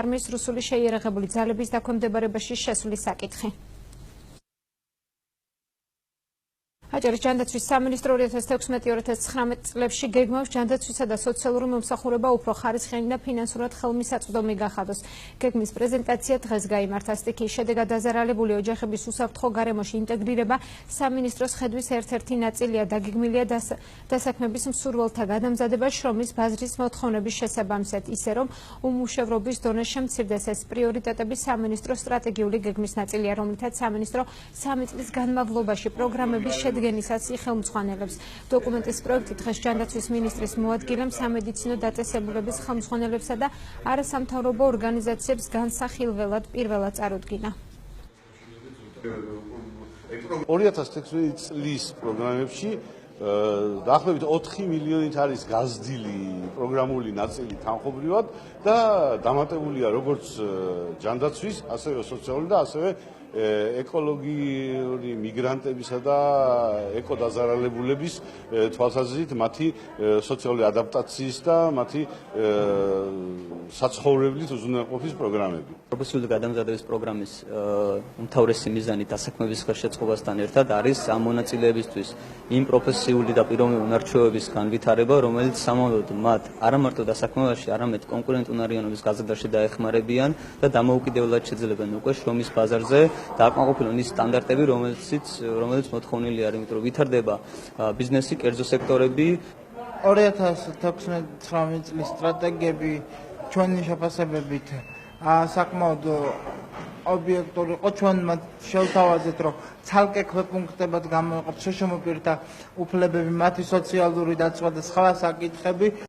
არმიის რუსული შეიარაღებული ძალების დაქვემდებარებაში შესვლის საკითხი. აჭარის ჯანდაცვის სამინისტრო 2016-2019 წლებში გეგმავს ჯანდაცვისა და სოციალური მომსახურება უფრო ხარისხიანი და ფინანსურად ხელმისაწვდომი გახადოს. გეგმის პრეზენტაცია დღეს გაიმართა. სტიქიის შედეგად დაზარალებული ოჯახების უსაფრთხო გარემოში ინტეგრირება სამინისტროს ხედვის ერთ-ერთი ნაწილია. დაგეგმილია დასაქმების მსურველთა გადამზადება შრომის ბაზრის მოთხოვნების შესაბამისად, ისე რომ უმუშევრობის დონე შემცირდეს. ეს პრიორიტეტები სამინისტროს სტრატეგიული გეგმის ნაწილია, რომლითაც სამინისტრო 3 წლის განმავლობაში პროგრამების შედგენისაც ხელმძღვანელებს. დოკუმენტის პროექტი დღეს ჯანდაცვის მინისტრის მოადგილემ სამედიცინო დაწესებულების ხელმძღვანელებსა და არასამთავრობო ორგანიზაციებს განსახილველად პირველად წარუდგინა. 2016 წლის პროგრამებში დაახლოებით 4 მილიონით არის გაზრდილი პროგრამული ნაწილი თანხობრივად და დამატებულია როგორც ჯანდაცვის, ასევე სოციალური და ასევე ეკოლოგიური მიგრანტებისა და ეკოდაზარალებულების თვალსაზრისით მათი სოციალური ადაპტაციის და მათი საცხოვრებლის უზრუნველყოფის პროგრამები. პროფესიული გადამზადების პროგრამის უმთავრესი მიზანი დასაქმების ხელშეწყობასთან ერთად არის ამ მონაწილეებისთვის იმ პროფესიული და პიროვნული უნარჩვევების განვითარება, რომელიც სამომავლოდ მათ არა მარტო დასაქმებაში, არამედ კონკურენტუნარიანობის გაზრდაში დაეხმარებიან და დამოუკიდებლად შეძლებენ უკვე შრომის ბაზარზე და აკმაყოფილონ ის სტანდარტები, რომელიც მოთხოვნილი არის, იმიტომ რომ ვითარდება ბიზნესი, კერძო სექტორები. 2016-19 წლის სტრატეგიები ჩვენი შეფასებებით საკმაოდ ობიექტური იყო. ჩვენ მათ შევთავაზეთ, რომ ცალკე ქვეპუნქტებად გამოიყოფს შეშრომაპირთა უფლებები, მათი სოციალური დაცვა და სხვა საკითხები.